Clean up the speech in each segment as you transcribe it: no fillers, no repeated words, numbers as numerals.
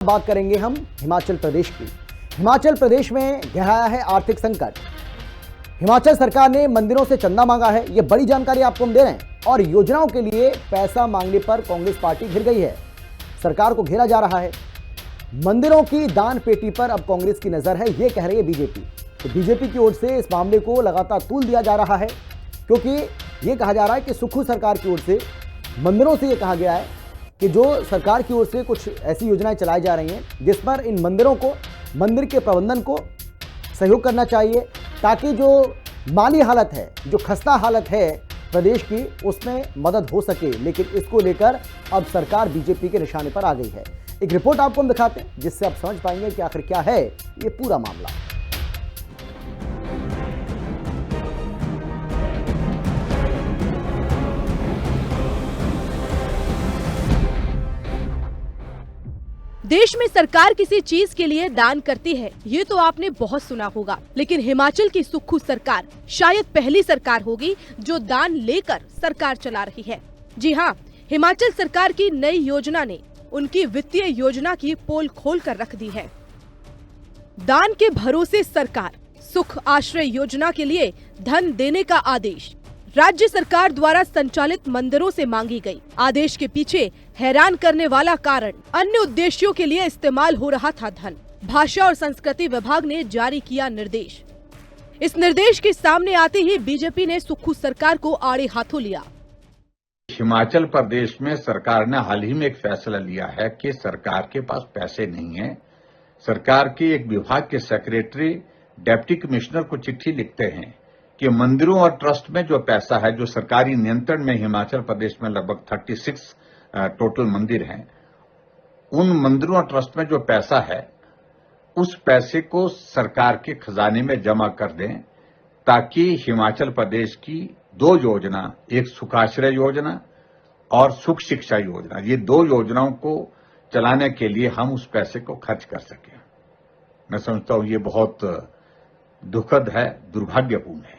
बात करेंगे हम हिमाचल प्रदेश की। हिमाचल प्रदेश में गहराया है आर्थिक संकट। हिमाचल सरकार ने मंदिरों से चंदा मांगा है, यह बड़ी जानकारी आपको हम दे रहे हैं। और योजनाओं के लिए पैसा मांगने पर कांग्रेस पार्टी घिर गई है, सरकार को घेरा जा रहा है। मंदिरों की दान पेटी पर अब कांग्रेस की नजर है, यह कह रही है बीजेपी। तो बीजेपी की ओर से इस मामले को लगातार तूल दिया जा रहा है, क्योंकि यह कहा जा रहा है कि सुक्खू सरकार की ओर से मंदिरों से यह कहा गया है कि जो सरकार की ओर से कुछ ऐसी योजनाएं चलाई जा रही हैं जिस पर इन मंदिरों को, मंदिर के प्रबंधन को सहयोग करना चाहिए, ताकि जो माली हालत है, जो खस्ता हालत है प्रदेश की, उसमें मदद हो सके। लेकिन इसको लेकर अब सरकार बीजेपी के निशाने पर आ गई है। एक रिपोर्ट आपको हम दिखाते हैं, जिससे आप समझ पाएंगे कि आखिर क्या है ये पूरा मामला। देश में सरकार किसी चीज के लिए दान करती है, ये तो आपने बहुत सुना होगा। लेकिन हिमाचल की सुक्खू सरकार शायद पहली सरकार होगी जो दान लेकर सरकार चला रही है। जी हाँ, हिमाचल सरकार की नई योजना ने उनकी वित्तीय योजना की पोल खोल कर रख दी है। दान के भरोसे सरकार, सुख आश्रय योजना के लिए धन देने का आदेश राज्य सरकार द्वारा संचालित मंदिरों से मांगी गई। आदेश के पीछे हैरान करने वाला कारण, अन्य उद्देश्यों के लिए इस्तेमाल हो रहा था धन। भाषा और संस्कृति विभाग ने जारी किया निर्देश। इस निर्देश के सामने आते ही बीजेपी ने सुक्खू सरकार को आड़े हाथों लिया। हिमाचल प्रदेश में सरकार ने हाल ही में एक फैसला लिया है कि सरकार के पास पैसे नहीं है। सरकार के एक विभाग के सेक्रेटरी डिप्टी कमिश्नर को चिट्ठी लिखते हैं कि मंदिरों और ट्रस्ट में जो पैसा है, जो सरकारी नियंत्रण में हिमाचल प्रदेश में लगभग 36 टोटल मंदिर हैं, उन मंदिरों और ट्रस्ट में जो पैसा है, उस पैसे को सरकार के खजाने में जमा कर दें, ताकि हिमाचल प्रदेश की दो योजना, एक सुखाश्रय योजना और सुख शिक्षा योजना, ये दो योजनाओं को चलाने के लिए हम उस पैसे को खर्च कर सकें। मैं समझता हूं ये बहुत दुखद है, दुर्भाग्यपूर्ण है।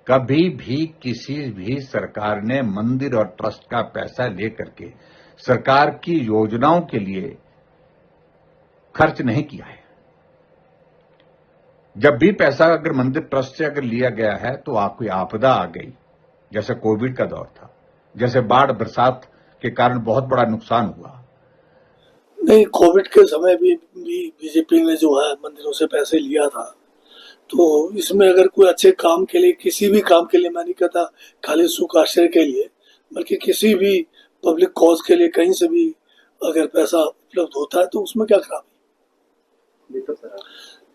कभी भी किसी भी सरकार ने मंदिर और ट्रस्ट का पैसा लेकर के सरकार की योजनाओं के लिए खर्च नहीं किया है। जब भी पैसा अगर मंदिर ट्रस्ट से अगर लिया गया है तो कोई आपदा आ गई, जैसे कोविड का दौर था, जैसे बाढ़ बरसात के कारण बहुत बड़ा नुकसान हुआ। नहीं, कोविड के समय भी बीजेपी ने जो है मंदिरों से पैसे लिया था। तो इसमें अगर कोई अच्छे काम के लिए, किसी भी काम के लिए, मैं नहीं कहता खाली सुख आश्रय के लिए, बल्कि किसी भी पब्लिक कॉज के लिए कहीं से भी अगर पैसा उपलब्ध होता है तो उसमें क्या खराबी।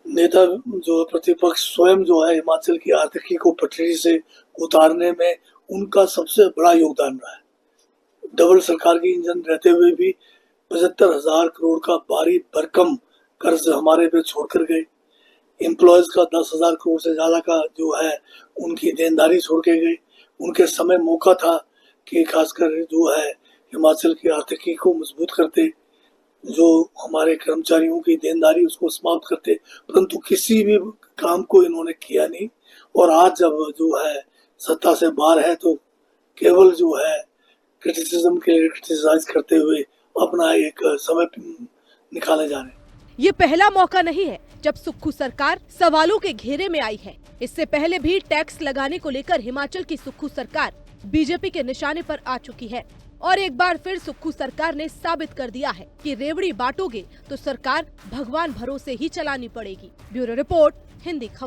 नेता जो प्रतिपक्ष स्वयं जो है हिमाचल की आर्थिकी को पटरी से उतारने में उनका सबसे बड़ा योगदान रहा है। डबल सरकार की इंजन रहते हुए भी 75,000 करोड़ का भारी भरकम कर्ज हमारे पे छोड़कर गए। एम्प्लॉयज का 10,000 करोड़ से ज्यादा का जो है उनकी देनदारी छोड़ के गए। उनके समय मौका था कि खासकर जो है हिमाचल की आर्थिकी को मजबूत करते, जो हमारे कर्मचारियों की देनदारी उसको समाप्त करते, परंतु किसी भी काम को इन्होंने किया नहीं। और आज जब जो है सत्ता से बाहर है तो केवल जो है क्रिटिसिज्म के लिए क्रिटिसाइज करते हुए अपना एक समय निकाले जा रहे हैं। ये पहला मौका नहीं है जब सुक्खू सरकार सवालों के घेरे में आई है। इससे पहले भी टैक्स लगाने को लेकर हिमाचल की सुक्खू सरकार बीजेपी के निशाने पर आ चुकी है। और एक बार फिर सुक्खू सरकार ने साबित कर दिया है कि रेवड़ी बांटोगे तो सरकार भगवान भरोसे ही चलानी पड़ेगी। ब्यूरो रिपोर्ट, हिंदी खबर।